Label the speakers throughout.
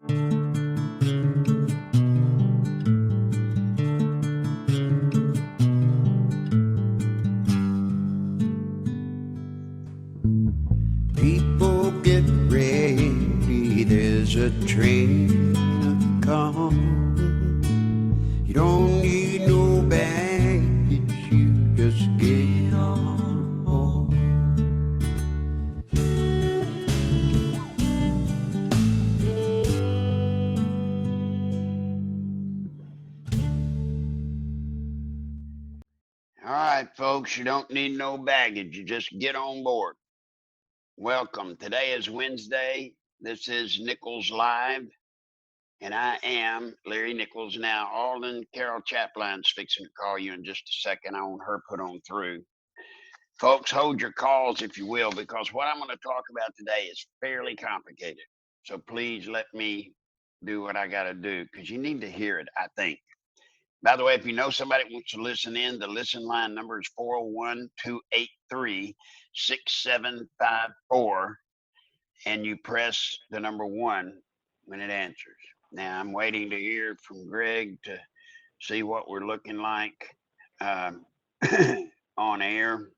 Speaker 1: People get ready, there's a train come. You don't need no baggage, you just get on board. All right, folks, you don't need no baggage, you just get on board. Welcome. Today is Wednesday. This is Nichols Live, and I am Larry Nichols. Now, Alden Carol Chaplin's fixing to call you in just a second. I want her put on through. Folks, hold your calls if you will, because what I'm going to talk about today is fairly complicated. So please let me do what I got to do, because you need to hear it, I think. By the way, if you know somebody who wants to listen in, the listen line number is 401-283-6754, and you press the number 1 when it answers. Now, I'm waiting to hear from Greg to see what we're looking like on air.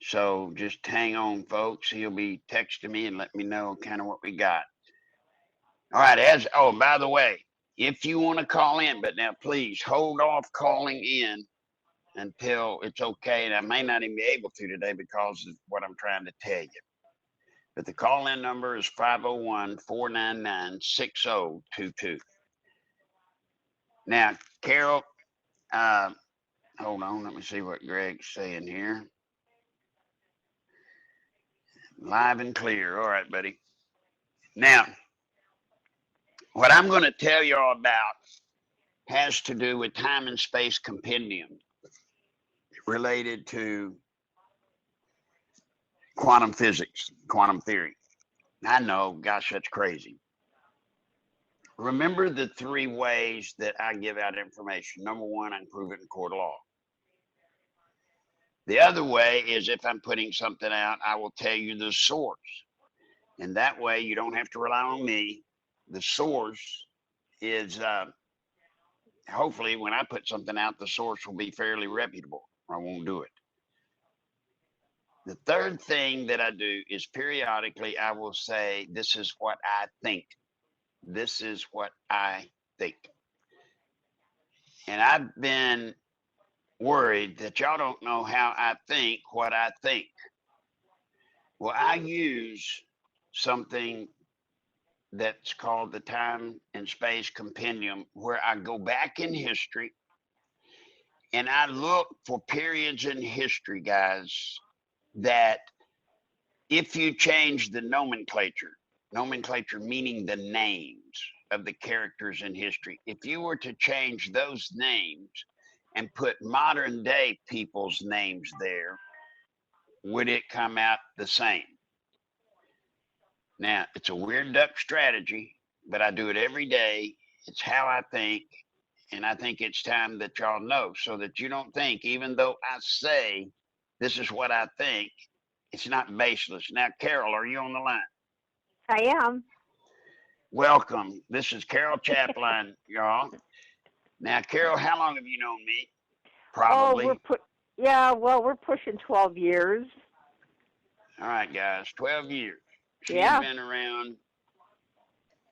Speaker 1: So just hang on, folks. He'll be texting me and let me know kind of what we got. All right, by the way, if you want to call in, but now please hold off calling in until it's okay. And I may not even be able to today because of what I'm trying to tell you. But the call-in number is 501-499-6022. Now, Carol, hold on. Let me see what Greg's saying here. Live and clear. All right, buddy. Now, what I'm going to tell y'all about has to do with time and space compendium related to quantum physics, quantum theory. I know, gosh, that's crazy. Remember the 3 ways that I give out information. Number 1, I can prove it in court of law. The other way is if I'm putting something out, I will tell you the source. And that way you don't have to rely on me. The source is, hopefully when I put something out, the source will be fairly reputable. I won't do it. The third thing that I do is periodically I will say, this is what I think. This is what I think. And I've been worried that y'all don't know how I think what I think. Well, I use something that's called the time and space compendium, where I go back in history and I look for periods in history, guys, that if you change the nomenclature meaning the names of the characters in history, if you were to change those names and put modern day people's names there, would it come out the same? Now, it's a weird duck strategy, but I do it every day. It's how I think, and I think it's time that y'all know, so that you don't think, even though I say this is what I think, it's not baseless. Now, Carol, are you on the line?
Speaker 2: I am.
Speaker 1: Welcome. This is Carol Chaplin, y'all. Now, Carol, how long have you known me? Probably.
Speaker 2: Oh, we're pushing 12 years.
Speaker 1: All right, guys, 12 years. She's been around.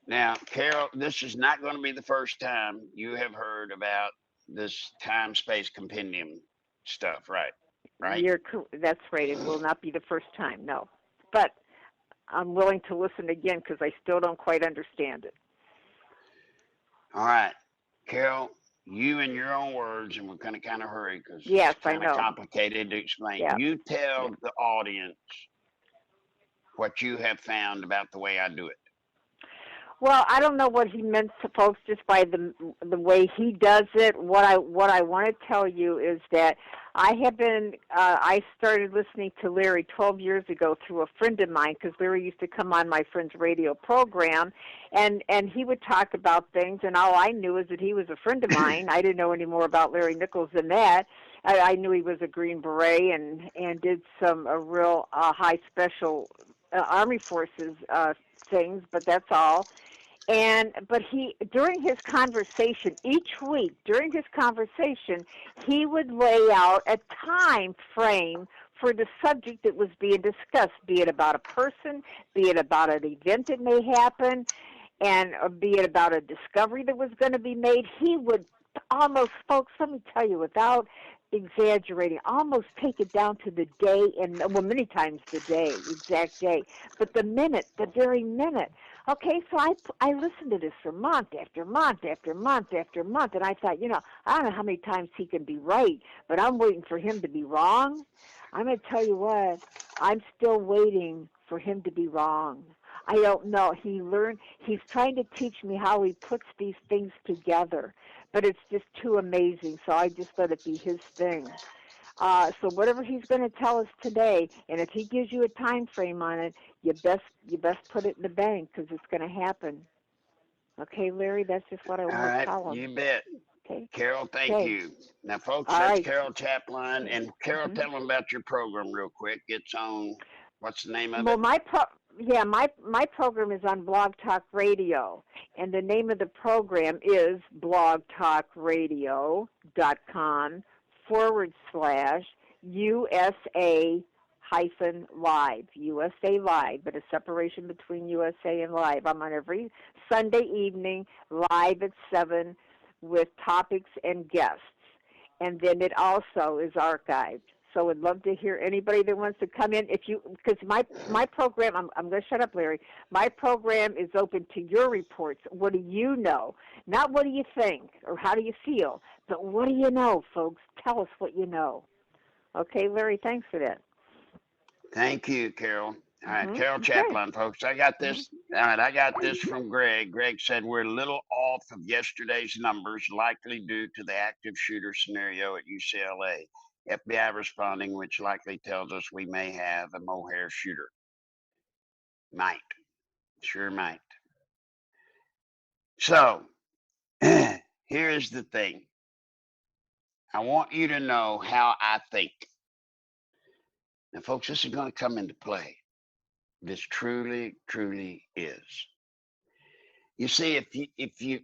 Speaker 1: Now, Carol, this is not going to be the first time you have heard about this time-space compendium stuff, right? Right?
Speaker 2: That's right. It will not be the first time, no. But I'm willing to listen again because I still don't quite understand it.
Speaker 1: All right. Carol, you in your own words, and we're going to kind of hurry because
Speaker 2: it's
Speaker 1: kind of complicated to explain.
Speaker 2: Yeah.
Speaker 1: You tell the audience what you have found about the way I do it.
Speaker 2: Well, I don't know what he meant to folks just by the way he does it. What I want to tell you is that I started listening to Larry 12 years ago through a friend of mine, because Larry used to come on my friend's radio program, and he would talk about things, and all I knew is that he was a friend of mine. I didn't know any more about Larry Nichols than that. I knew he was a Green Beret and did a real high special Army Forces things, but that's all. But he, during his conversation each week, during his conversation, he would lay out a time frame for the subject that was being discussed, be it about a person, be it about an event that may happen, and be it about a discovery that was going to be made. He would almost, folks, let me tell you, without exaggerating, almost take it down to the day, and well, many times the day, exact day, but the minute, the very minute. Okay, so I listened to this for month after month after month after month, and I thought, I don't know how many times he can be right, but I'm waiting for him to be wrong. I'm going to tell you what, I'm still waiting for him to be wrong. I don't know. He's trying to teach me how he puts these things together, but it's just too amazing, so I just let it be his thing. So whatever he's going to tell us today, and if he gives you a time frame on it, you best put it in the bank, because it's going to happen. Okay, Larry, that's just what I
Speaker 1: All
Speaker 2: want
Speaker 1: right,
Speaker 2: to tell him.
Speaker 1: you bet.
Speaker 2: Okay.
Speaker 1: Carol, thank
Speaker 2: Okay.
Speaker 1: you. Now, folks,
Speaker 2: All
Speaker 1: that's
Speaker 2: right.
Speaker 1: Carol Chaplin. And Carol,
Speaker 2: Mm-hmm.
Speaker 1: tell them about your program real quick. It's on, what's the name of
Speaker 2: Well,
Speaker 1: it?
Speaker 2: my program is on Blog Talk Radio, and the name of the program is blogtalkradio.com/USA Live, USA Live, but a separation between USA and Live. I'm on every Sunday evening, live at 7, with topics and guests. And then it also is archived. So I'd love to hear anybody that wants to come in. Because my program, I'm going to shut up, Larry. My program is open to your reports. What do you know? Not what do you think or how do you feel, but what do you know, folks? Tell us what you know. Okay, Larry, thanks for that.
Speaker 1: Thank you, Carol. All right,
Speaker 2: Mm-hmm.
Speaker 1: Carol Chaplin, folks. I got this.
Speaker 2: Mm-hmm.
Speaker 1: All right, I got this from Greg. Greg said we're a little off of yesterday's numbers, likely due to the active shooter scenario at UCLA. FBI responding, which likely tells us we may have a mohair shooter. Might. Sure might. So, here's the thing. I want you to know how I think. Now, folks, this is going to come into play. This truly, truly is. You see, if you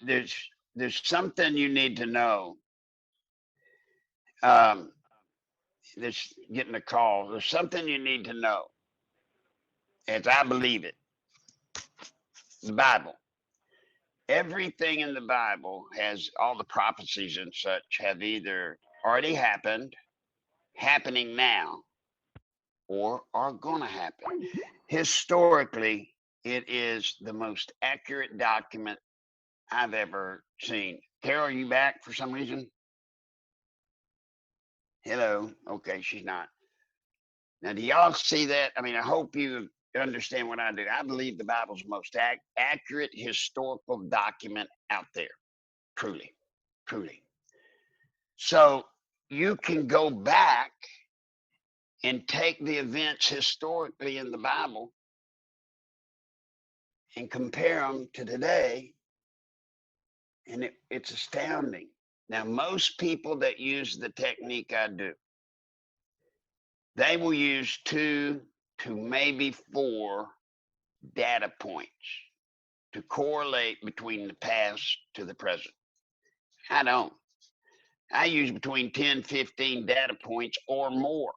Speaker 1: there's something you need to know. This getting a call. There's something you need to know, as I believe it. The Bible. Everything in the Bible has all the prophecies and such have either already happened, happening now, or are going to happen. Historically, it is the most accurate document I've ever seen. Carol, are you back for some reason? Hello. Okay, she's not. Now, do y'all see that? I mean, I hope you understand what I do. I believe the Bible's the most accurate historical document out there. Truly, truly. So you can go back and take the events historically in the Bible and compare them to today, and it's astounding. Now, most people that use the technique I do, they will use 2 to maybe 4 data points to correlate between the past to the present. I don't. I use between 10, 15 data points or more,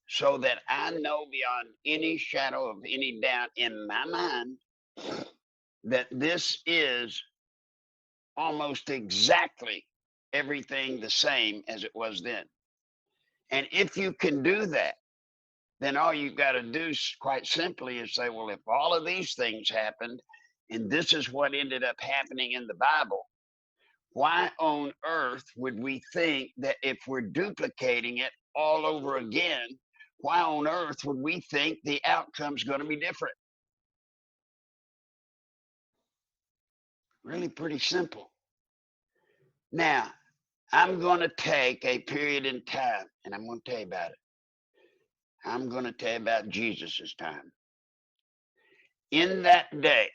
Speaker 1: so that I know beyond any shadow of any doubt in my mind that this is almost exactly everything the same as it was then. And if you can do that, then all you've got to do, quite simply, is say, well, if all of these things happened and this is what ended up happening in the Bible, why on earth would we think that if we're duplicating it all over again, why on earth would we think the outcome's going to be different? Really pretty simple. Now, I'm going to take a period in time, and I'm going to tell you about it. I'm going to tell you about Jesus' time. In that day,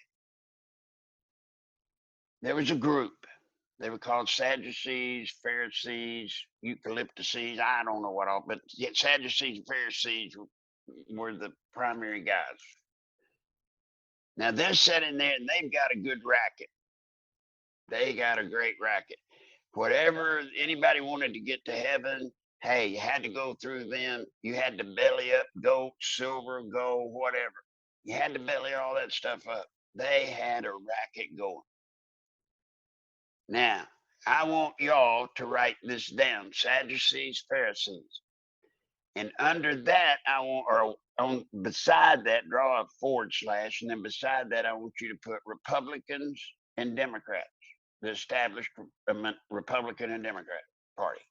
Speaker 1: there was a group. They were called Sadducees, Pharisees, Eucalyptuses. I don't know what all, but Sadducees and Pharisees were the primary guys. Now they're sitting there and they've got a good racket. They got a great racket. Whatever anybody wanted to get to heaven, hey, you had to go through them. You had to belly up gold, silver, gold, whatever. You had to belly all that stuff up. They had a racket going. Now, I want y'all to write this down: Sadducees, Pharisees. And under that, I want, or on beside that, draw a forward slash, and then beside that, I want you to put Republicans and Democrats, the established Republican and Democrat Party.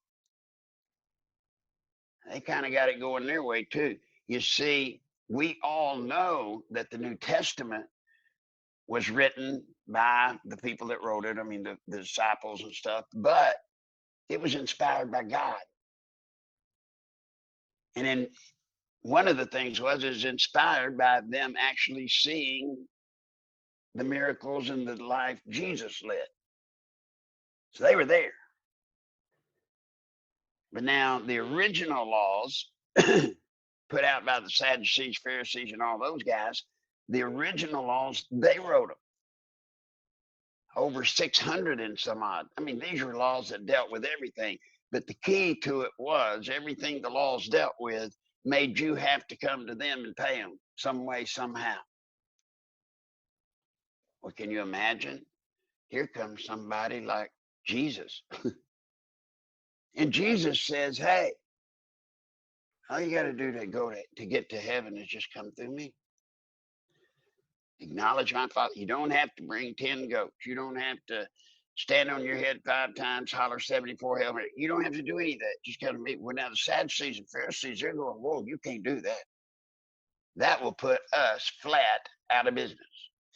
Speaker 1: They kind of got it going their way too. You see, we all know that the New Testament was written by the people that wrote it. I mean, the disciples and stuff, but it was inspired by God. And then one of the things was is inspired by them actually seeing the miracles and the life Jesus led. So they were there. But now the original laws put out by the Sadducees, Pharisees, and all those guys, the original laws, they wrote them. Over 600 and some odd. I mean, these were laws that dealt with everything. But the key to it was everything the laws dealt with made you have to come to them and pay them some way, somehow. Well, can you imagine? Here comes somebody like Jesus. And Jesus says, hey, all you got to do to get to heaven is just come through me. Acknowledge my Father. You don't have to bring 10 goats. You don't have to stand on your head 5 times, holler 74 Hail Mary. You don't have to do any of that. Just come to me. Well, now the Sadducees and Pharisees, they're going, whoa, you can't do that. That will put us flat out of business.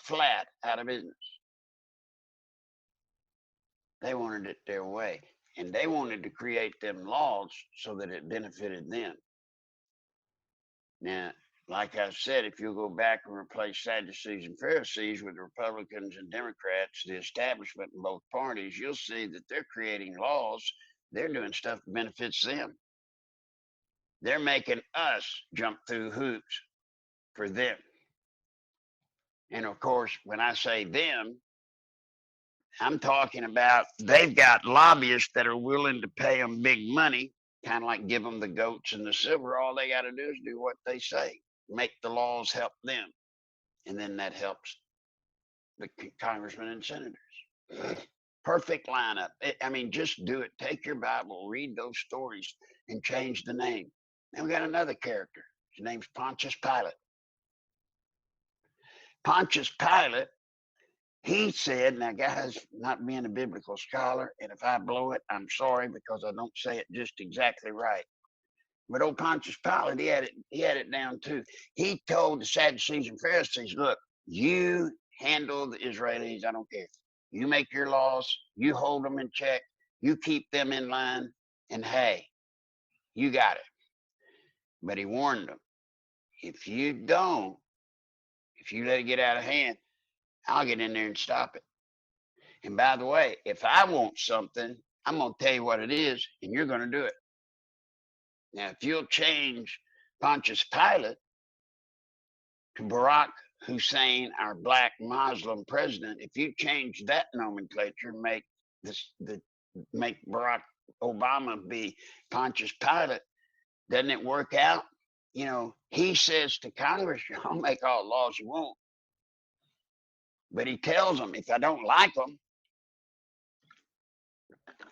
Speaker 1: Flat out of business. They wanted it their way. And they wanted to create them laws so that it benefited them. Now, like I said, if you go back and replace Sadducees and Pharisees with Republicans and Democrats, the establishment in both parties, you'll see that they're creating laws. They're doing stuff that benefits them. They're making us jump through hoops for them. And of course, when I say them, I'm talking about they've got lobbyists that are willing to pay them big money, kind of like give them the goats and the silver. All they got to do is do what they say. Make the laws help them. And then that helps the congressmen and senators. Perfect lineup. I mean, just do it. Take your Bible, read those stories, and change the name. Then we got another character. His name's Pontius Pilate. Pontius Pilate, he said, now guys, not being a biblical scholar, and if I blow it, I'm sorry because I don't say it just exactly right. But old Pontius Pilate, he had it down too. He told the Sadducees and Pharisees, look, you handle the Israelis, I don't care. You make your laws, you hold them in check, you keep them in line, and hey, you got it. But he warned them, if you don't, if you let it get out of hand, I'll get in there and stop it. And by the way, if I want something, I'm going to tell you what it is, and you're going to do it. Now, if you'll change Pontius Pilate to Barack Hussein, our black Muslim president, if you change that nomenclature, make Barack Obama be Pontius Pilate, doesn't it work out? You know, he says to Congress, y'all make all the laws you want. But he tells them, if I don't like them,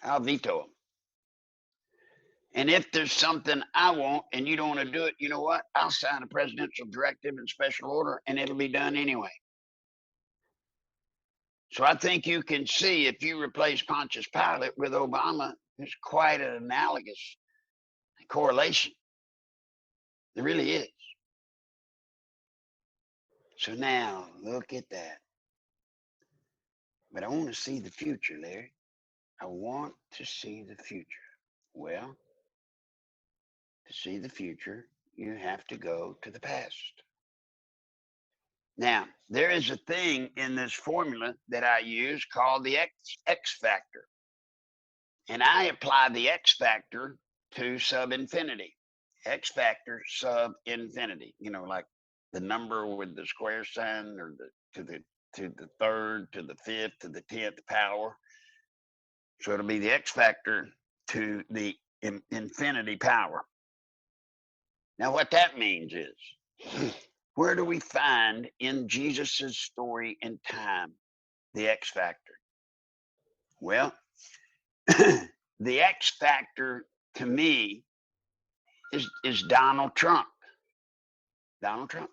Speaker 1: I'll veto them. And if there's something I want and you don't want to do it, you know what? I'll sign a presidential directive and special order and it'll be done anyway. So I think you can see if you replace Pontius Pilate with Obama, there's quite an analogous correlation. There really is. So now look at that. But I want to see the future, Larry. I want to see the future. Well, to see the future, you have to go to the past. Now, there is a thing in this formula that I use called the X factor. And I apply the X factor to sub-infinity. X factor sub infinity. You know, like the number with the square sign, or to the third, to the fifth, to the 10th power. So it'll be the X factor to the infinity power. Now, what that means is, where do we find in Jesus's story and time the X factor? Well, the X factor to me is Donald Trump. Donald Trump.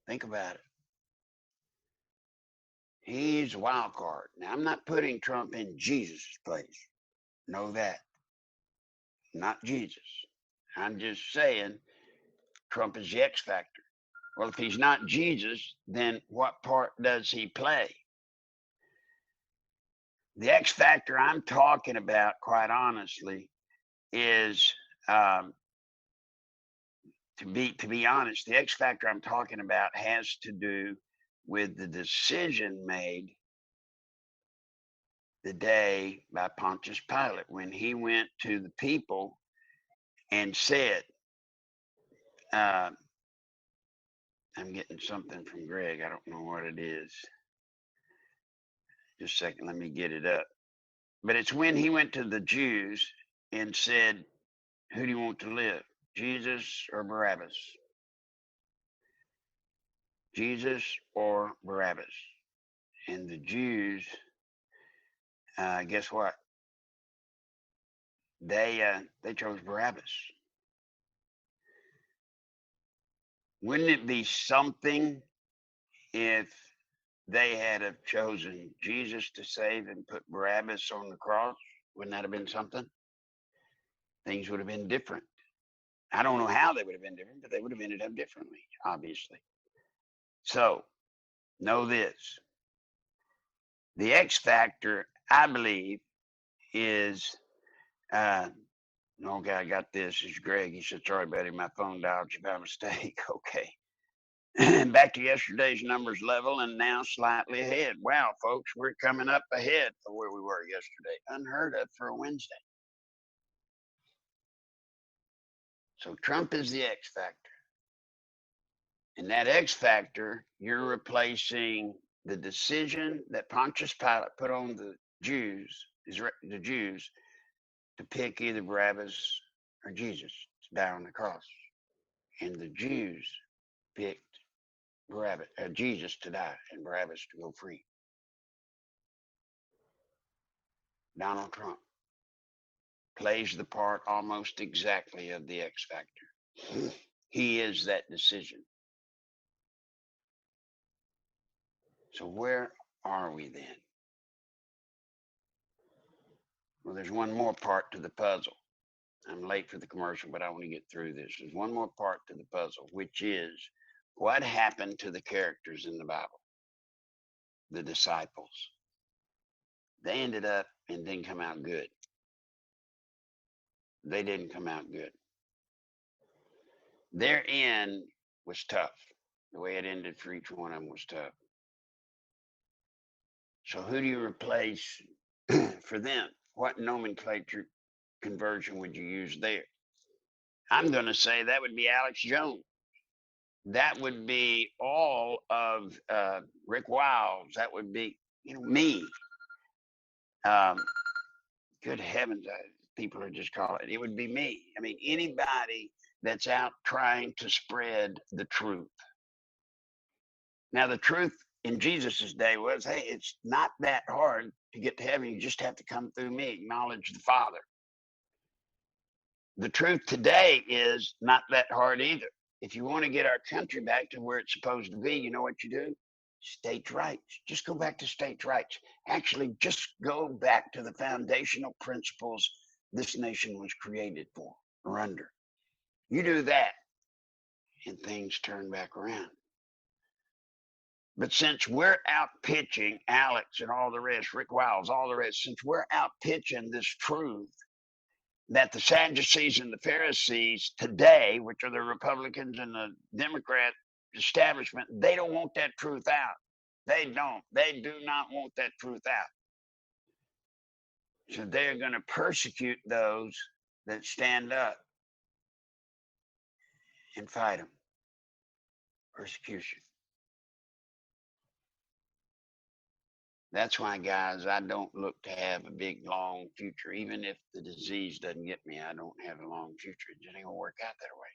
Speaker 1: Think about it. He's a wild card. Now, I'm not putting Trump in Jesus' place. Know that. Not Jesus. I'm just saying Trump is the X factor. Well, if he's not Jesus, then what part does he play? The X factor I'm talking about, quite honestly, is to be honest, the X factor I'm talking about has to do with the decision made the day by Pontius Pilate when he went to the people and said, I'm getting something from Greg. I don't know what it is. Just a second, let me get it up. But it's when he went to the Jews and said, who do you want to live, Jesus or Barabbas? Jesus or Barabbas? And the Jews, guess what? They chose Barabbas. Wouldn't it be something if they had have chosen Jesus to save and put Barabbas on the cross? Wouldn't that have been something? Things would have been different. I don't know how they would have been different, but they would have ended up differently, obviously. So, know this. The X factor, I believe, is, okay, I got this. It's Greg. He said, sorry, buddy, my phone dialed you by mistake. Okay. Back to yesterday's numbers level and now slightly ahead. Wow, folks, we're coming up ahead of where we were yesterday. Unheard of for a Wednesday. So Trump is the X factor. And that X factor, you're replacing the decision that Pontius Pilate put on the Jews to pick either Barabbas or Jesus to die on the cross. And the Jews picked Jesus to die and Barabbas to go free. Donald Trump plays the part almost exactly of the X factor. He is that decision. So where are we then? Well, there's one more part to the puzzle. I'm late for the commercial, but I want to get through this. There's one more part to the puzzle, which is what happened to the characters in the Bible, the disciples. They ended up and didn't come out good. They didn't come out good. Their end was tough. The way it ended for each one of them was tough. So who do you replace for them? What nomenclature conversion would you use there? I'm going to say that would be Alex Jones. That would be all of Rick Wiles. That would be, me. Good heavens, people are just calling it. It would be me. I mean, anybody that's out trying to spread the truth. Now, the truth in Jesus's day was, hey, it's not that hard to get to heaven. You just have to come through me, acknowledge the Father. The truth today is not that hard either. If you want to get our country back to where it's supposed to be, you know what you do? States' rights. Just go back to states' rights. Actually, just go back to the foundational principles this nation was created for or under. You do that, and things turn back around. But since we're out pitching Alex and all the rest, Rick Wiles, all the rest, since we're out pitching this truth that the Sadducees and the Pharisees today, which are the Republicans and the Democrat establishment, they don't want that truth out. They don't. They do not want that truth out. So they're going to persecute those that stand up and fight them. Persecution. That's why, guys, I don't look to have a big, long future. Even if the disease doesn't get me, I don't have a long future. It just ain't going to work out that way.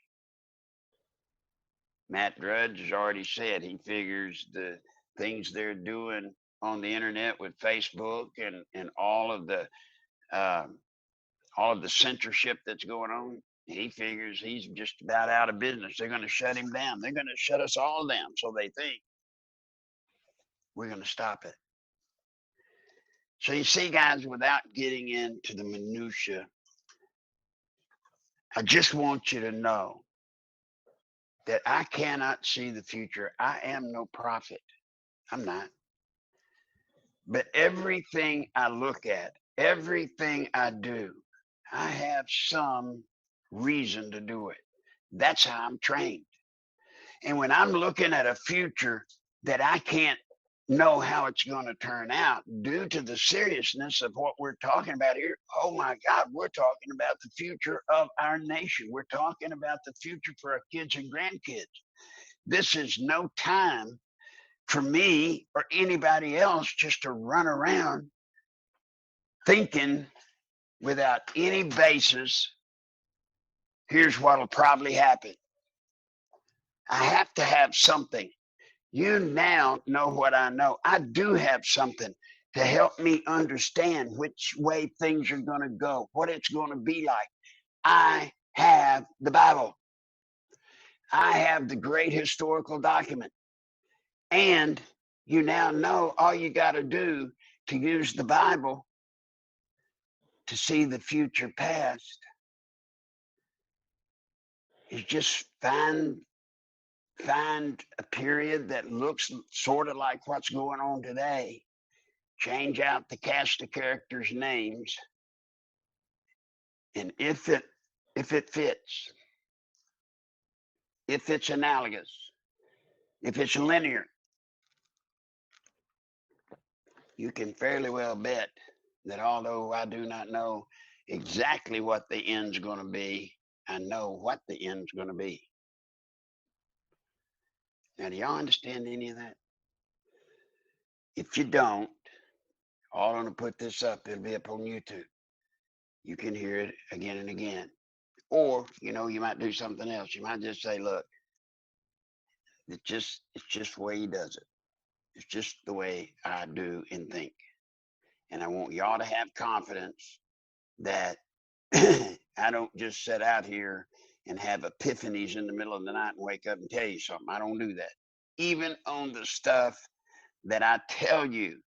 Speaker 1: Matt Drudge has already said he figures the things they're doing on the internet with Facebook and uh, all of the censorship that's going on. He figures he's just about out of business. They're going to shut him down. They're going to shut us all down. So they think we're going to stop it. So you see, guys, without getting into the minutia, I just want you to know that I cannot see the future. I am no prophet. I'm not. But everything I look at, everything I do, I have some reason to do it. That's how I'm trained. And when I'm looking at a future that I can't know how it's going to turn out due to the seriousness of what we're talking about here, oh my God, we're talking about the future of our nation. We're talking about the future for our kids and grandkids. This is no time for me or anybody else just to run around thinking without any basis, here's what'll probably happen. I have to have something. You now know what I know. I do have something to help me understand which way things are going to go, what it's going to be like. I have the Bible. I have the great historical document. And you now know all you got to do to use the Bible to see the future past is just find a period that looks sort of like what's going on today. Change out the cast of characters' names, and if it fits, if it's analogous, if it's linear, you can fairly well bet that although I do not know exactly what the end's going to be, I know what the end's going to be. Now, do y'all understand any of that? If you don't, all I'm going to put this up. It'll be up on YouTube. You can hear it again and again. Or, you might do something else. You might just say, look, it's just the way he does it. It's just the way I do and think. And I want y'all to have confidence that I don't just sit out here and have epiphanies in the middle of the night and wake up and tell you something. I don't do that. Even on the stuff that I tell you,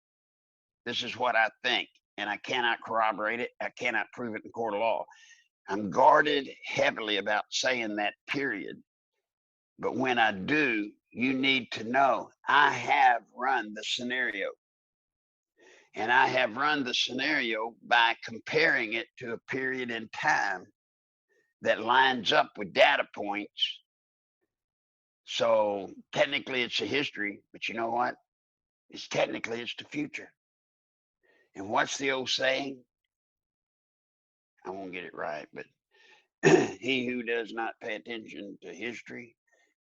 Speaker 1: this is what I think, and I cannot corroborate it. I cannot prove it in court of law. I'm guarded heavily about saying that, period. But when I do, you need to know I have run the scenario. And I have run the scenario by comparing it to a period in time that lines up with data points. So technically it's a history, but you know what? It's the future. And what's the old saying? I won't get it right, but he who does not pay attention to history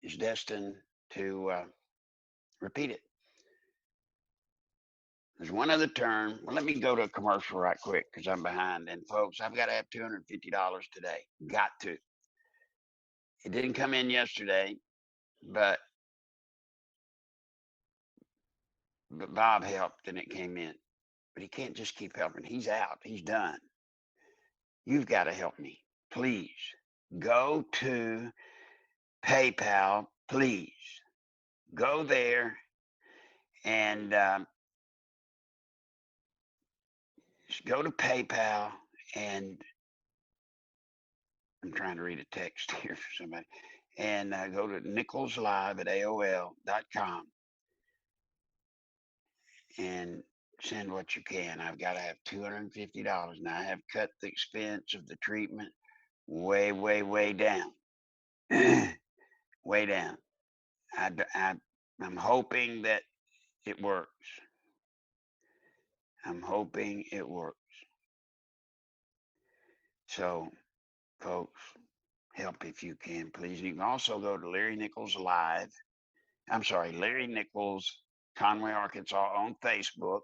Speaker 1: is destined to repeat it. There's one other term. Well, let me go to a commercial right quick because I'm behind. And folks, I've got to have $250 today. Got to. It didn't come in yesterday, but Bob helped and it came in. But he can't just keep helping. He's out. He's done. You've got to help me. Please go to PayPal. Please go there and just go to PayPal, and I'm trying to read a text here for somebody, and go to Nichols Live at AOL.com and send what you can. I've got to have $250. Now I have cut the expense of the treatment way, way, way down. Way down. I'm hoping that it works. I'm hoping it works. So folks, help if you can, please. You can also go to Larry Nichols Live. I'm sorry, Larry Nichols, Conway, Arkansas, on Facebook.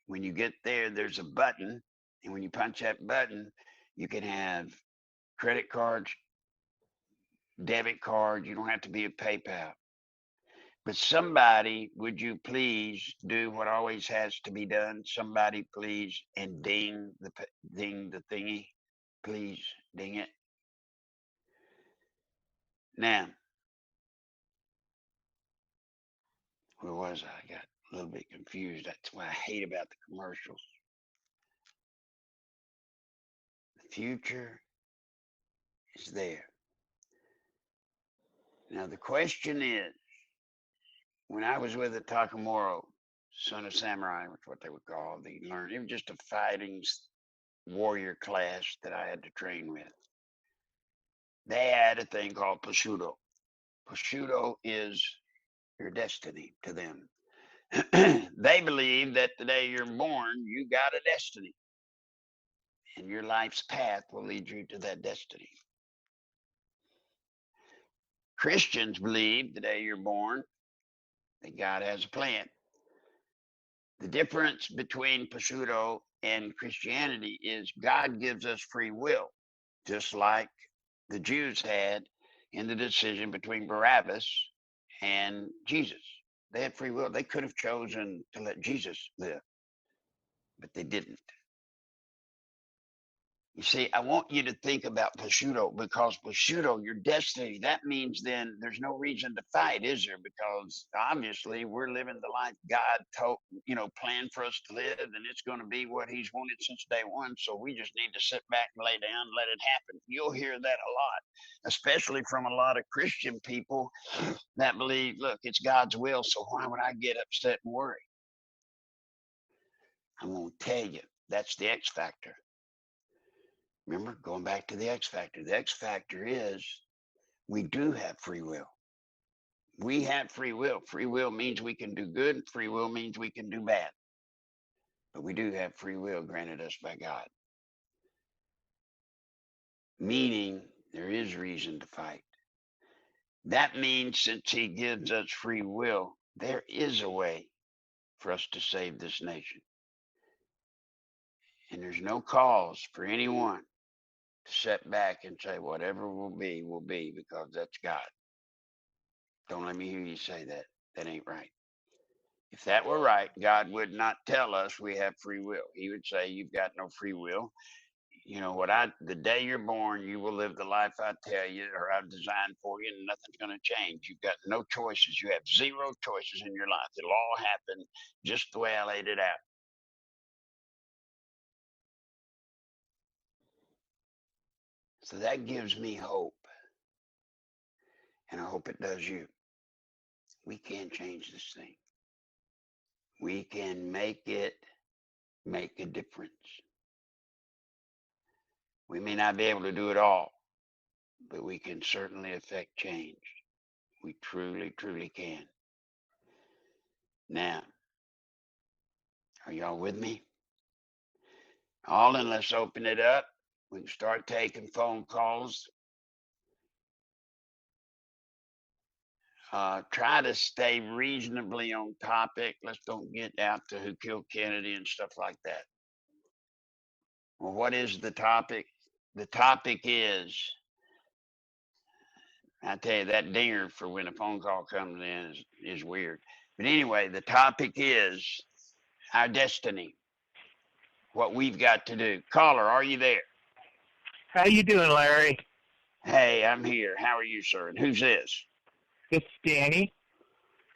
Speaker 1: When you get there, there's a button. And when you punch that button, you can have credit cards, debit cards. You don't have to be a PayPal. But somebody, would you please do what always has to be done? Somebody, please, and ding the thingy. Please ding it. Now, where was I? I got a little bit confused. That's what I hate about the commercials. The future is there. Now, the question is, when I was with the Takamoro, son of samurai, which is what they would call, they learned, it was just a fighting warrior class that I had to train with. They had a thing called prosciutto. Prosciutto is your destiny to them. They believe that the day you're born, you got a destiny. And your life's path will lead you to that destiny. Christians believe the day you're born, that God has a plan. The difference between prosciutto and Christianity is God gives us free will, just like the Jews had in the decision between Barabbas and Jesus. They had free will. They could have chosen to let Jesus live, but they didn't. You see, I want you to think about prosciutto, because prosciutto, your destiny, that means then there's no reason to fight, is there? Because obviously we're living the life God told, planned for us to live, and it's going to be what He's wanted since day one. So we just need to sit back and lay down and let it happen. You'll hear that a lot, especially from a lot of Christian people that believe, look, it's God's will, so why would I get upset and worry? I'm going to tell you, that's the X factor. Remember, going back to the X factor. The X factor is we do have free will. We have free will. Free will means we can do good. Free will means we can do bad. But we do have free will granted us by God. Meaning there is reason to fight. That means since He gives us free will, there is a way for us to save this nation. And there's no cause for anyone to sit back and say, whatever will be, because that's God. Don't let me hear you say that. That ain't right. If that were right, God would not tell us we have free will. He would say, you've got no free will. You know what? The day you're born, you will live the life I tell you, or I've designed for you, and nothing's going to change. You've got no choices. You have zero choices in your life. It'll all happen just the way I laid it out. So that gives me hope. And I hope it does you. We can change this thing. We can make it make a difference. We may not be able to do it all, but we can certainly affect change. We truly, truly can. Now, are y'all with me? Alden, let's open it up. We can start taking phone calls. Try to stay reasonably on topic. Let's don't get out to who killed Kennedy and stuff like that. Well, what is the topic? The topic is, I tell you, that dinger for when a phone call comes in is weird. But anyway, the topic is our destiny, what we've got to do. Caller, are you there?
Speaker 3: How you doing, Larry?
Speaker 1: Hey, I'm here. How are you, sir? And who's this?
Speaker 3: It's Danny.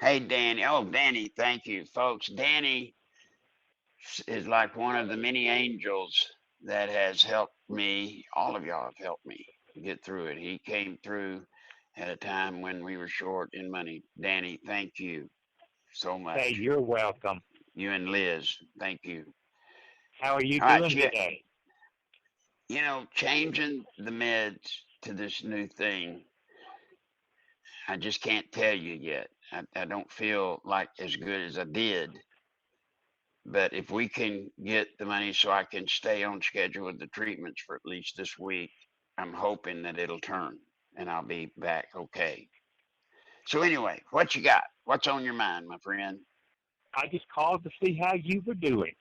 Speaker 1: Hey, Danny. Oh, Danny, thank you, folks. Danny is like one of the many angels that has helped me. All of y'all have helped me get through it. He came through at a time when we were short in money. Danny, thank you so much.
Speaker 3: Hey, you're welcome.
Speaker 1: You and Liz, thank you.
Speaker 3: How are you
Speaker 1: All
Speaker 3: doing
Speaker 1: right,
Speaker 3: today?
Speaker 1: Changing the meds to this new thing, I just can't tell you yet. I don't feel like as good as I did. But if we can get the money so I can stay on schedule with the treatments for at least this week, I'm hoping that it'll turn and I'll be back okay. So anyway, what you got? What's on your mind, my friend?
Speaker 3: I just called to see how you were doing.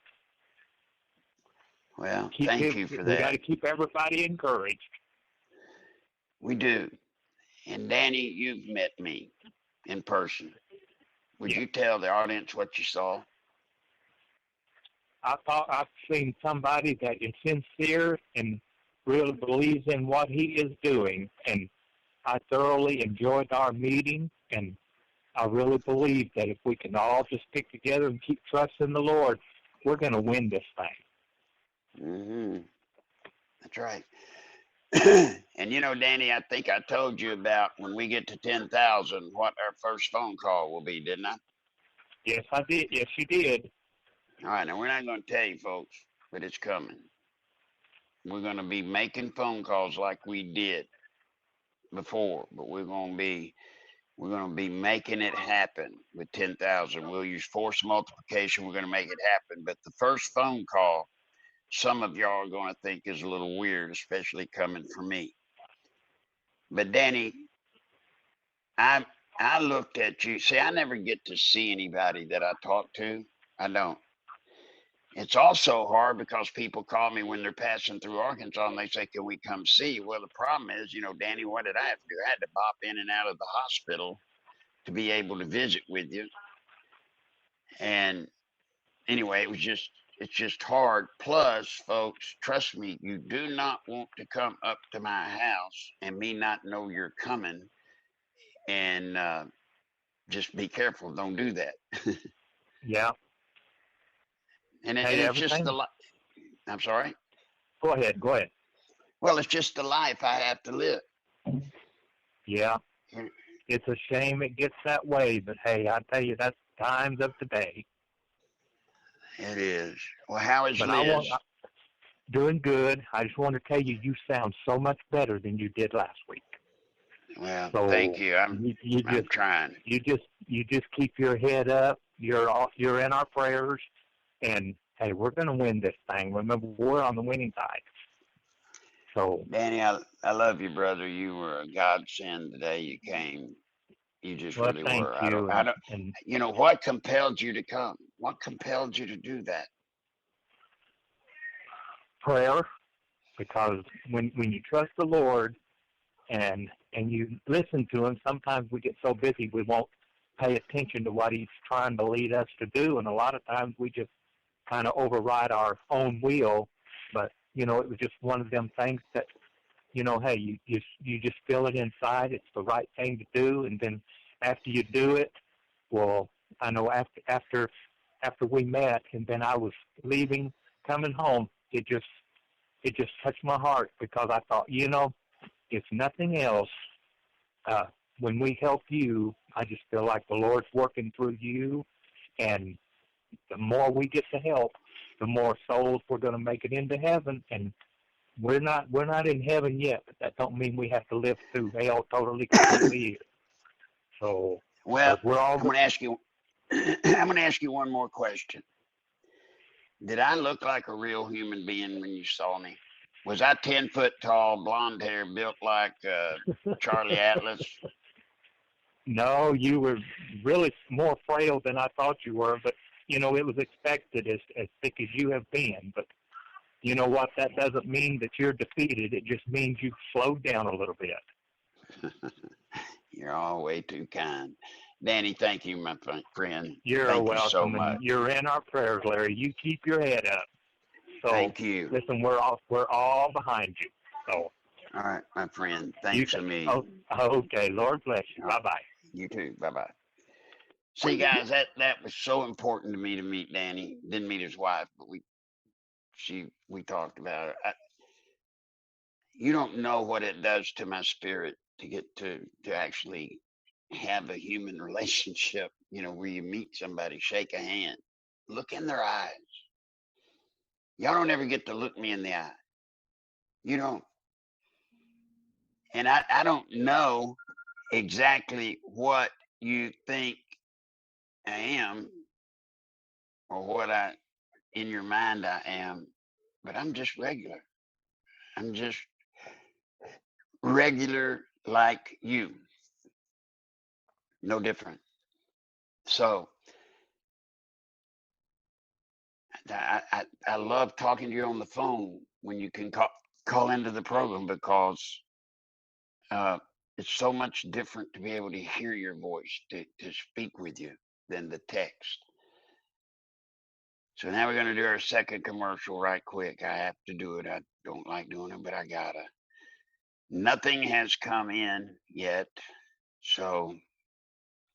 Speaker 1: Well, thank you for
Speaker 3: We got
Speaker 1: that.
Speaker 3: to keep everybody encouraged.
Speaker 1: We do. And Danny, you've met me in person. Would you tell the audience what you saw?
Speaker 3: I thought I've seen somebody that is sincere and really believes in what he is doing. And I thoroughly enjoyed our meeting. And I really believe that if we can all just stick together and keep trusting the Lord, we're going to win this thing.
Speaker 1: Mm-hmm. That's right. And you know, Danny, I think I told you about when we get to 10,000, what our first phone call will be, didn't I?
Speaker 3: Yes, I did. Yes, you did.
Speaker 1: All right, now we're not going to tell you, folks, but it's coming. We're going to be making phone calls like we did before, but we're going to be making it happen with 10,000. We'll use force multiplication. We're going to make it happen. But the first phone call, some of y'all are going to think is a little weird, especially coming from me. But Danny, I looked at you. See, I never get to see anybody that I talk to. I don't. It's also hard because people call me when they're passing through Arkansas and they say, "Can we come see you?" Well, the problem is, you know, Danny, what did I have to do? I had to bop in and out of the hospital to be able to visit with you. And anyway, it's just hard. Plus, folks, trust me, you do not want to come up to my house and me not know you're coming. And just be careful. Don't do that.
Speaker 3: Yeah.
Speaker 1: And
Speaker 3: Hey,
Speaker 1: it's just
Speaker 3: everything.
Speaker 1: I'm sorry.
Speaker 3: Go ahead.
Speaker 1: Well, it's just the life I have to live.
Speaker 3: Yeah. It's a shame it gets that way, but hey, I tell you, that's times of today.
Speaker 1: It is. Well, how is
Speaker 3: But
Speaker 1: Liz?
Speaker 3: Doing good. I just want to tell you, you sound so much better than you did last week.
Speaker 1: Well,
Speaker 3: So
Speaker 1: thank you.
Speaker 3: I'm
Speaker 1: trying.
Speaker 3: You just keep your head up. You're in our prayers, and hey, we're going to win this thing. Remember, we're on the winning side. So,
Speaker 1: Danny, I love you, brother. You were a godsend the day you came. You just
Speaker 3: well,
Speaker 1: really
Speaker 3: thank
Speaker 1: were.
Speaker 3: you.
Speaker 1: I don't.
Speaker 3: And
Speaker 1: You know what compelled you to come? What compelled you to do that?
Speaker 3: prayer, because when you trust the Lord and you listen to Him, sometimes we get so busy we won't pay attention to what He's trying to lead us to do, and a lot of times we just kind of override our own will. But you know, it was just one of them things that, you know, hey, you just feel it inside. It's the right thing to do, and then after you do it, well, I know after we met, and then I was leaving, coming home, it just touched my heart, because I thought, you know, if nothing else, when we help you, I just feel like the Lord's working through you, and the more we get to help, the more souls we're going to make it into heaven. And we're not in heaven yet, but that don't mean we have to live through hell totally, completely. So,
Speaker 1: Well,
Speaker 3: but we're all.
Speaker 1: I'm going to ask you. I'm going to ask you one more question. Did I look like a real human being when you saw me? Was I 10 foot tall, blonde hair, built like Charlie Atlas?
Speaker 3: No, you were really more frail than I thought you were, but you know, it was expected, as thick as you have been. But you know what? That doesn't mean that you're defeated. It just means you've slowed down a little bit.
Speaker 1: You're all way too kind. Danny, thank you, my friend.
Speaker 3: You're
Speaker 1: Thank you so
Speaker 3: welcome,
Speaker 1: much.
Speaker 3: and you're in our prayers, Larry. You keep your head up. So,
Speaker 1: thank you.
Speaker 3: Listen, we're all behind you. So,
Speaker 1: all right, my friend. Thanks a million.
Speaker 3: Okay, Lord bless you. Bye bye.
Speaker 1: You too. Bye bye. See, guys, that was so important to me to meet Danny. Didn't meet his wife, but we talked about it. You don't know what it does to my spirit to get to actually have a human relationship, you know, where you meet somebody, shake a hand, look in their eyes. Y'all don't ever get to look me in the eye. You don't. And I don't know exactly what you think I am or what in your mind I am, but I'm just regular. I'm just regular like you. No different. So I love talking to you on the phone when you can call into the program, because it's so much different to be able to hear your voice, to speak with you, than the text. So now we're going to do our second commercial right quick. I have to do it. I don't like doing it, but I gotta. Nothing has come in yet, so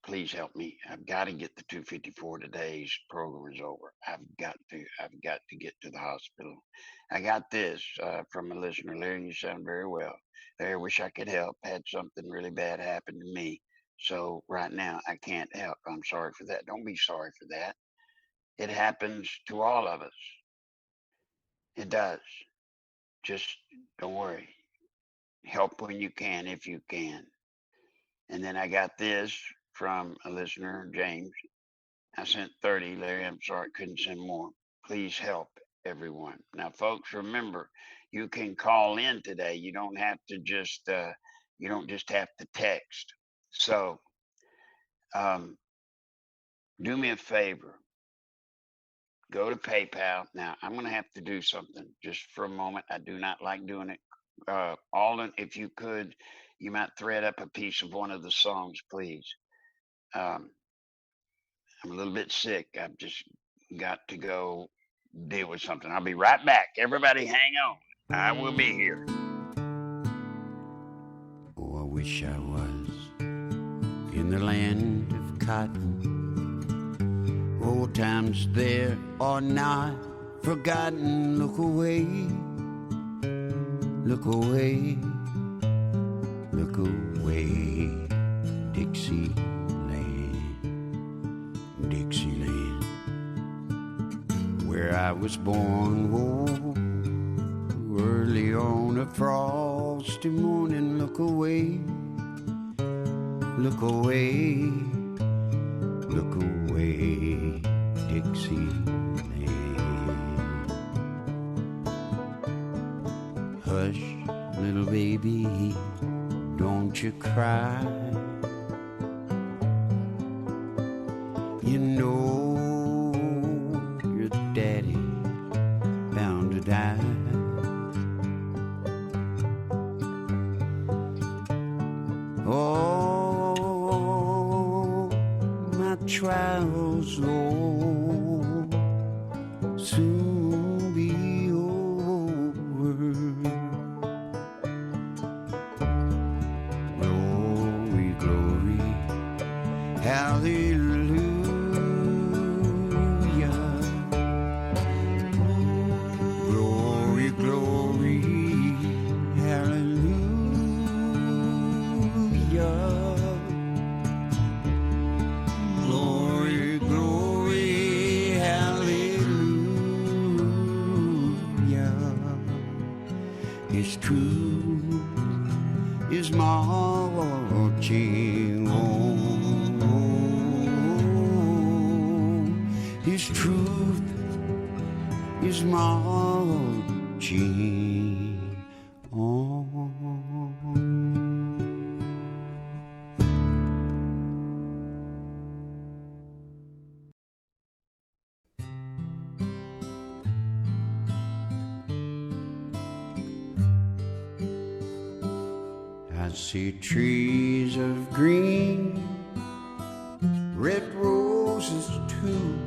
Speaker 1: please help me. I've got to get the 254 today's program is over. I've got to get to the hospital. I got this from a listener. Larry, you sound very well. Larry, I wish I could help. Had something really bad happen to me. So right now I can't help. I'm sorry for that. Don't be sorry for that. It happens to all of us. It does. Just don't worry. Help when you can, if you can. And then I got this from a listener, James. I sent 30, Larry. I'm sorry, couldn't send more. Please help everyone. Now, folks, remember, you can call in today. You don't have to just, you don't just have to text. So, do me a favor. Go to PayPal. Now, I'm going to have to do something just for a moment. I do not like doing it. Alden, if you could, you might thread up a piece of one of the songs, please. I'm a little bit sick. I've just got to go deal with something. I'll be right back. Everybody hang on. I will be here.
Speaker 4: Oh, I wish I was in the land of cotton. Old times there are not forgotten. Look away, look away, look away, Dixieland, Dixieland, where I was born. Oh, early on a frosty morning. Look away, look away, look away, Dixieland. Hush, little baby, don't you cry. You know your daddy bound to die. Oh, my trials, Lord, soon be over. Glory, glory, hallelujah. Glory, glory, hallelujah. Glory, glory, hallelujah. His truth is marching on. His truth is marching on. I see trees of green, red roses too.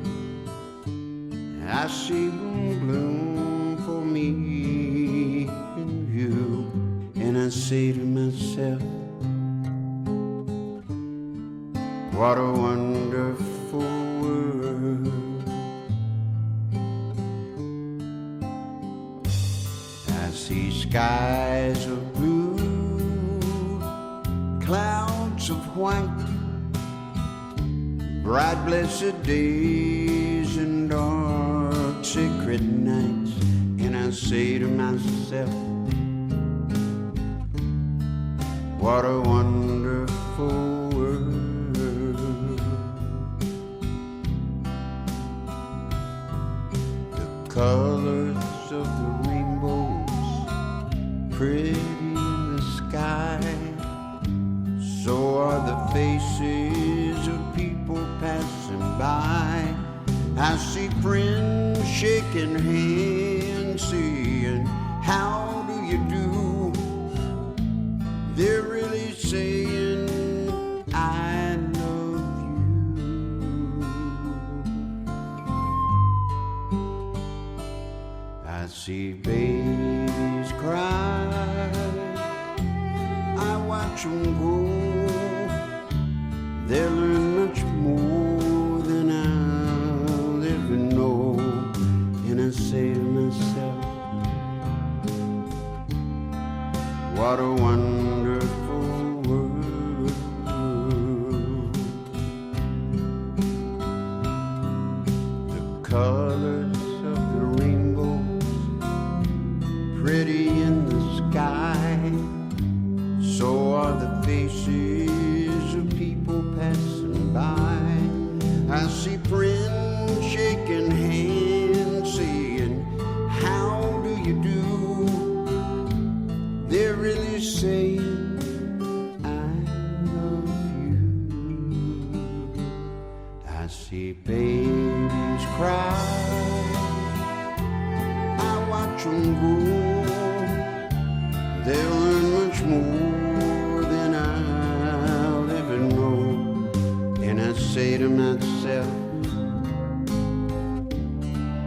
Speaker 4: I see them bloom for me and you. And I say to myself, what a wonderful world. I see skies of blue, clouds of white, bright blessed days and dark sacred nights. And I say to myself, what a wonderful world. The colors of the rainbows pretty in the sky, faces of people passing by. I see friends shaking hands, saying, how do you do? They're really saying, I love you. I see babies cry, I watch them grow. They learn much more than I'll ever know. And I say to myself, what a wonderful world. The colors of the rainbows, pretty in the sky. So are the faces of people passing by. I see friends shaking hands, saying, how do you do? They're really saying, I love you. I see babies cry, I watch them grow. They'll learn much more than I'll ever know. And I say to myself,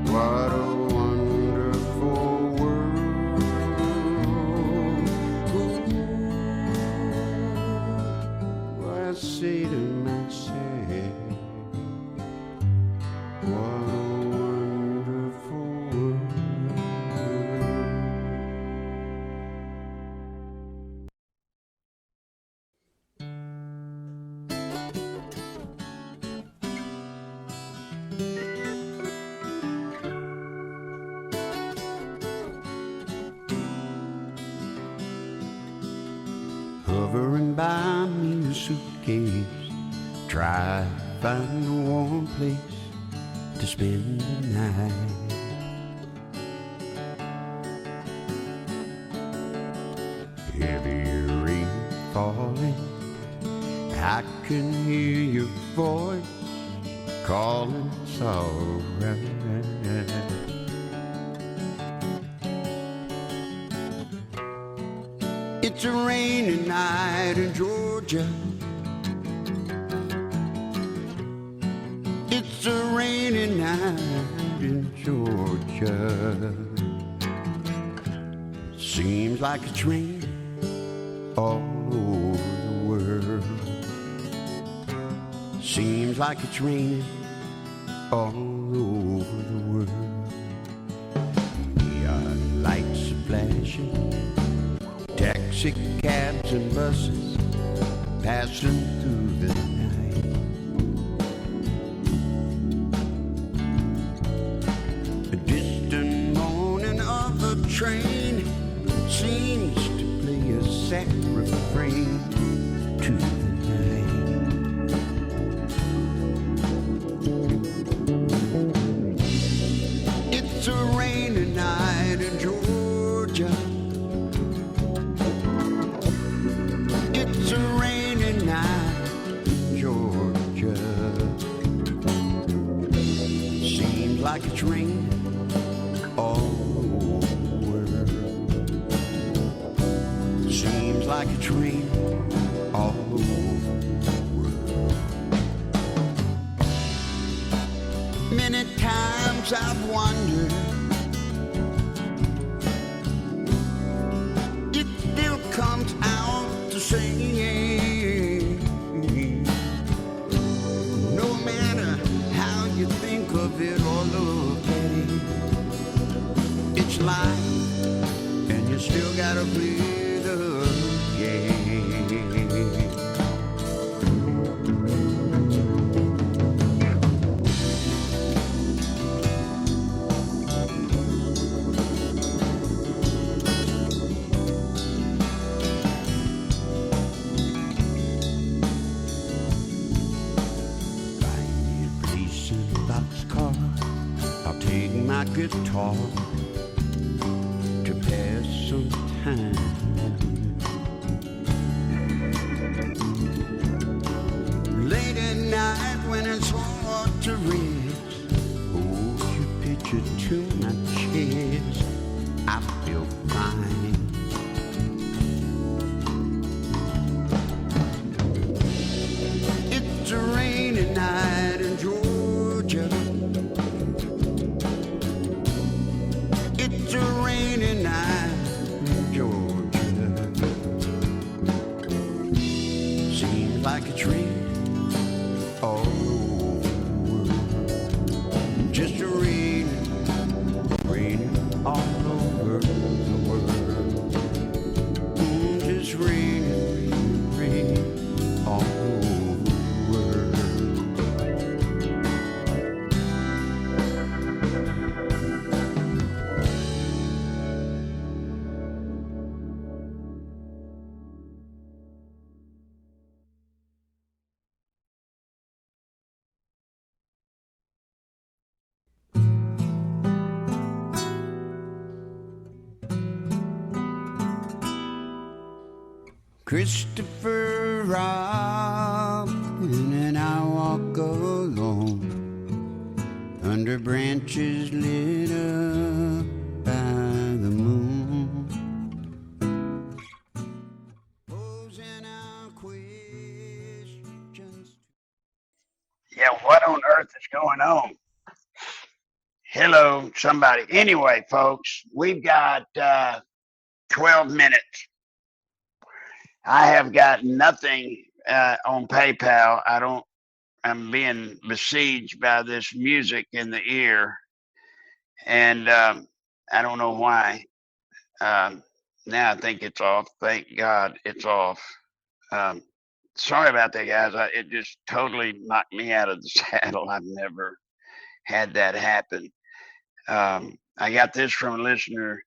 Speaker 4: what a wonderful world. Ooh, I say to myself, what a wonderful world. Hovering by me, a suitcase, try to find a warm place to spend the night. Heavy rain falling, I can hear your voice calling, it's alright. It's a rainy night in Georgia. It's a rainy night in Georgia. Seems like it's raining all over the world. Seems like it's raining all over the world. Neon lights are flashing, taxi cabs and buses passing through the night. A distant moaning of a train seems to play a sad refrain to the night. It's a rainy night in Georgia. It's a rainy night in Georgia. Seems like it's raining all over the world. Seems like it's raining all over the world. Many times I've wondered, it still comes out to say, no matter how you think of it or look at it, it's life, and you still gotta play the game. My guitar to pass some time. to rest. Oh, you picture to my chest. I feel fine. It's a rainy night in Georgia. It's a rainy night in Georgia. Seems like it's raining all over the world. Just a raining all over the world. Just raining all over the world. Christopher Robin and I walk alone under branches lit up by the moon. Posing our questions.
Speaker 1: Yeah, what on earth is going on? Hello, somebody. Anyway, folks, we've got 12 minutes. I have got nothing on PayPal. I'm being besieged by this music in the ear, and I don't know why. Now I think it's off. Thank God it's off. Sorry about that, guys. It just totally knocked me out of the saddle. I've never had that happen. I got this from a listener.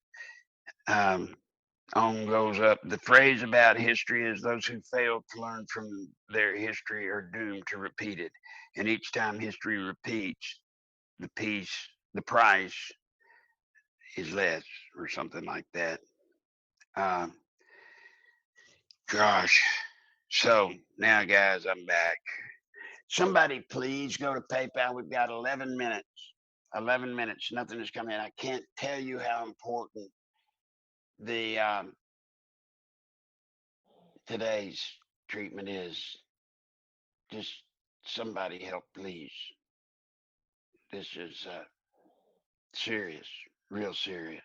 Speaker 1: On goes up. The phrase about history is those who fail to learn from their history are doomed to repeat it. And each time history repeats, the price is less, or something like that. Gosh. So now, guys, I'm back. Somebody please go to PayPal. We've got 11 minutes. 11 minutes. Nothing is coming in. I can't tell you how important the today's treatment is. Just somebody help, please. This is serious, real serious.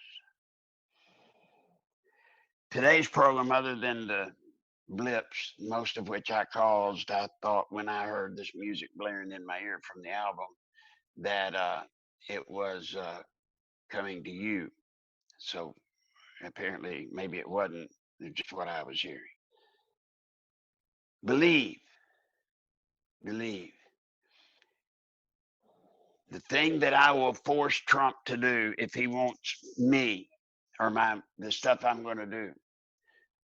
Speaker 1: Today's program, other than the blips, most of which I caused, I thought when I heard this music blaring in my ear from the album that it was coming to you. So apparently, maybe it wasn't. It's just what I was hearing. Believe. The thing that I will force Trump to do if he wants me or the stuff I'm going to do.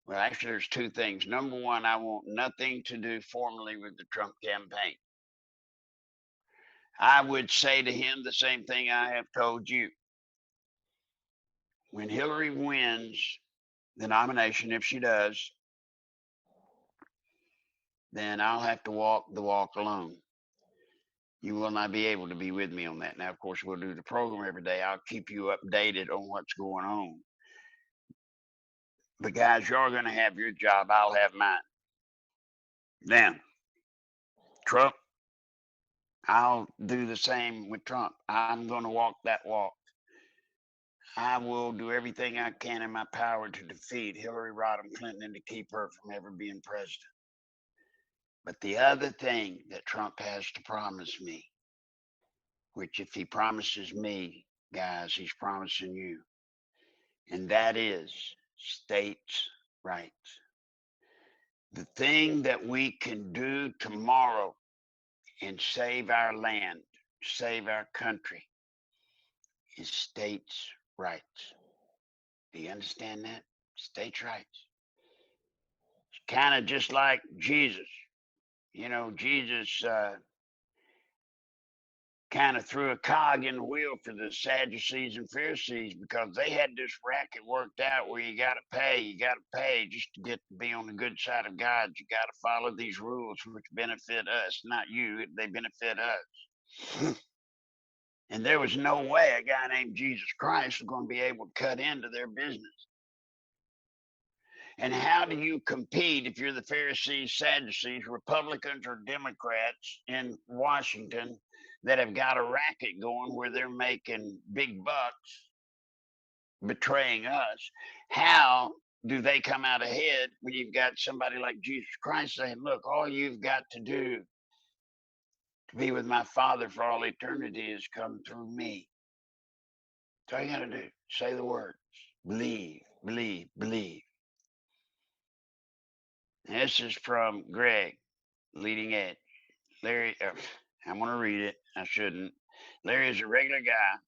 Speaker 1: Well, actually, there's two things. Number one, I want nothing to do formally with the Trump campaign. I would say to him the same thing I have told you. When Hillary wins the nomination, if she does, then I'll have to walk the walk alone. You will not be able to be with me on that. Now, of course, we'll do the program every day. I'll keep you updated on what's going on. But guys, you're going to have your job. I'll have mine. Now, Trump, I'll do the same with Trump. I'm going to walk that walk. I will do everything I can in my power to defeat Hillary Rodham Clinton and to keep her from ever being president. But the other thing that Trump has to promise me, which if he promises me, guys, he's promising you, and that is states' rights. The thing that we can do tomorrow and save our land, save our country, is states' rights. Do you understand that? States' rights. It's kind of just like Jesus. You know, Jesus kind of threw a cog in the wheel for the Sadducees and Pharisees because they had this racket worked out where you got to pay just to get to be on the good side of God. You got to follow these rules which benefit us, not you. They benefit us. And there was no way a guy named Jesus Christ was going to be able to cut into their business. And how do you compete if you're the Pharisees, Sadducees, Republicans, or Democrats in Washington that have got a racket going where they're making big bucks betraying us? How do they come out ahead when you've got somebody like Jesus Christ saying, look, all you've got to do to be with my Father for all eternity is come through me? That's all you got to do. Say the words. Believe, believe, believe. And this is from Greg, Leading Edge. Larry, I'm going to read it. I shouldn't. Larry is a regular guy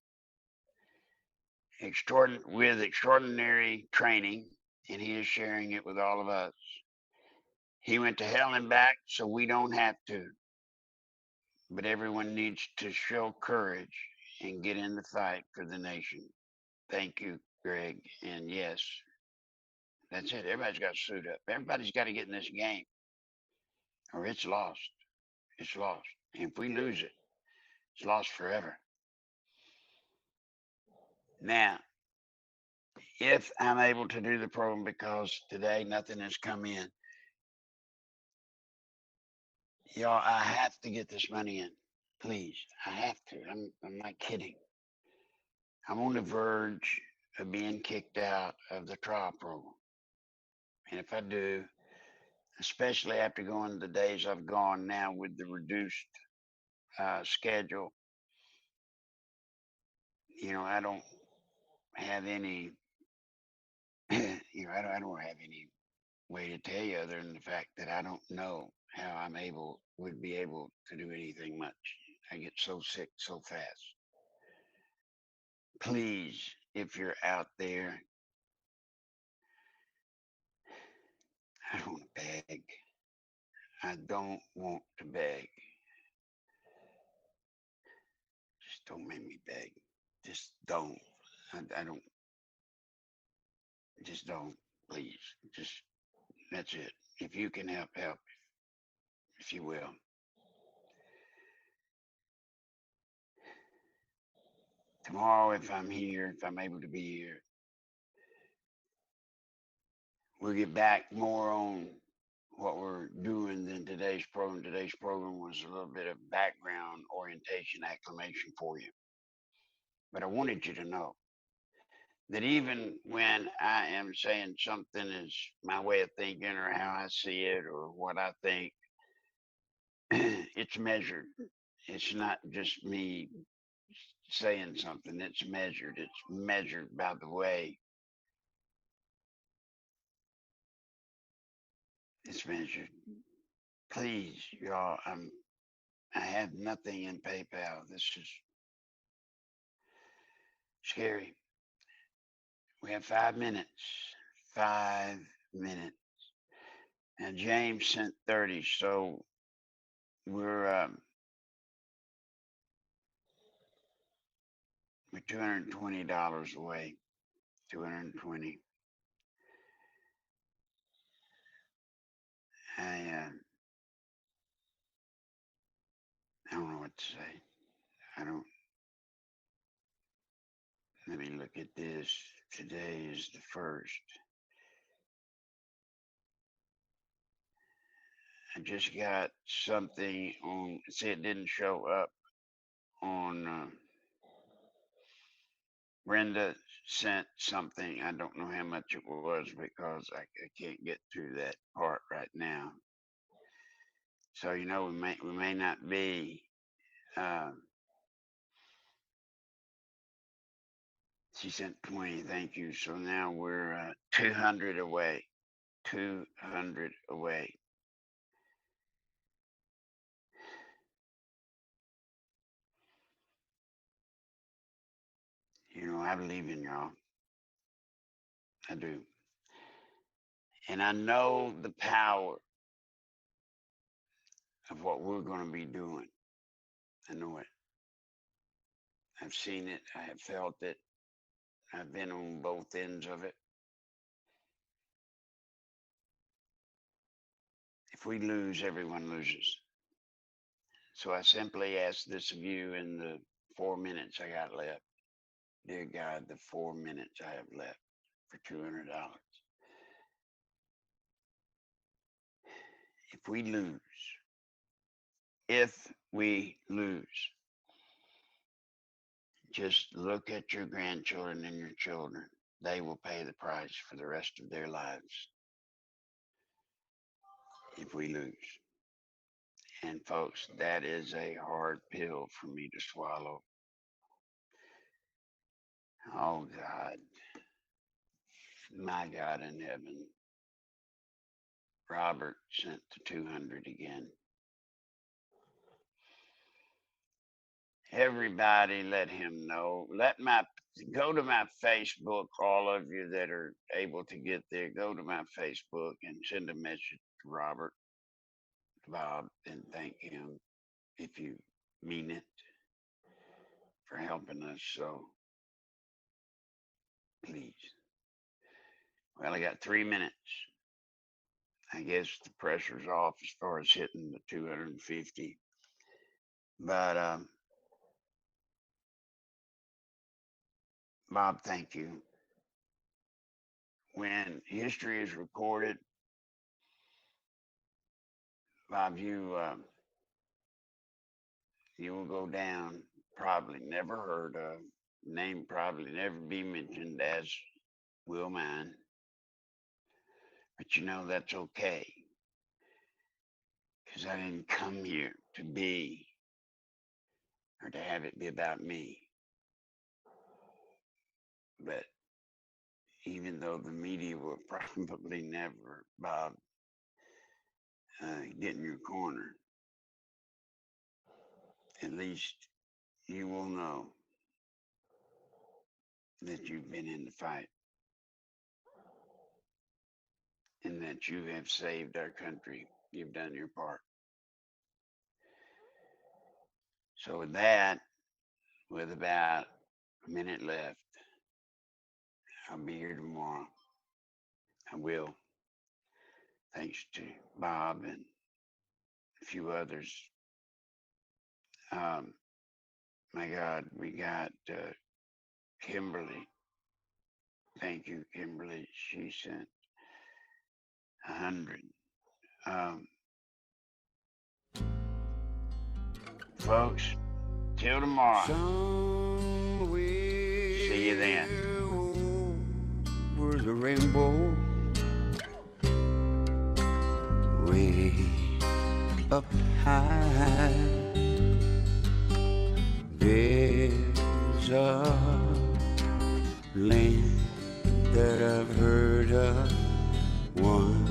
Speaker 1: with extraordinary training, and he is sharing it with all of us. He went to hell and back, so we don't have to. But everyone needs to show courage and get in the fight for the nation. Thank you, Greg. And yes, that's it. Everybody's got to suit up. Everybody's got to get in this game, or it's lost. It's lost. And if we lose it, it's lost forever. Now, if I'm able to do the program, because today nothing has come in, y'all, I have to get this money in. Please, I have to. I'm not kidding. I'm on the verge of being kicked out of the trial program. And if I do, especially after going the days I've gone now with the reduced schedule, I don't have any, I don't have any way to tell you other than the fact that I don't know how would be able to do anything much. I get so sick so fast. Please, if you're out there, I don't want to beg. I don't want to beg. Just don't make me beg. Just don't. I don't. Just don't. Please. That's it. If you can help, if you will. Tomorrow, if I'm able to be here, we'll get back more on what we're doing than today's program. Today's program was a little bit of background orientation acclamation for you. But I wanted you to know that even when I am saying something is my way of thinking or how I see it or what I think, it's measured. It's not just me saying something, it's measured. It's measured by the way it's measured. Please, y'all, I have nothing in PayPal. This is scary. We have 5 minutes. 5 minutes. And James sent 30, so we're $220 away. 220. I don't know what to say. Let me look at this. Today is the 1st. I just got something on, see, it didn't show up on, Brenda sent something. I don't know how much it was because I can't get to that part right now. So, we may not be, she sent 20, thank you. So now we're 200 away. 200 away. I believe in y'all. I do. And I know the power of what we're going to be doing. I know it. I've seen it. I have felt it. I've been on both ends of it. If we lose, everyone loses. So I simply ask this of you in the 4 minutes I got left. Dear God, the 4 minutes I have left for $200. If we lose, just look at your grandchildren and your children. They will pay the price for the rest of their lives if we lose. And folks, that is a hard pill for me to swallow. Oh God, my God in heaven. Robert sent the 200 again. Everybody let him know. Go to my Facebook, all of you that are able to get there, go to my Facebook and send a message to Robert, Bob, and thank him if you mean it for helping us. So please. Well, I got 3 minutes. I guess the pressure's off as far as hitting the 250. But Bob, thank you. When history is recorded, Bob, you will go down, probably never heard of, name probably never be mentioned, as will mine. But you know, that's okay. Because I didn't come here to be, or to have it be about me. But even though the media will probably never, Bob, get in your corner, at least you will know that you've been in the fight and that you have saved our country. You've done your part. So with that, with about a minute left, I'll be here tomorrow. I will. Thanks to Bob and a few others. My God, we got Kimberly. Thank you, Kimberly. She sent 100. Folks, till tomorrow. See you then.
Speaker 4: Over the rainbow, way up high, there's a land that I've heard of once.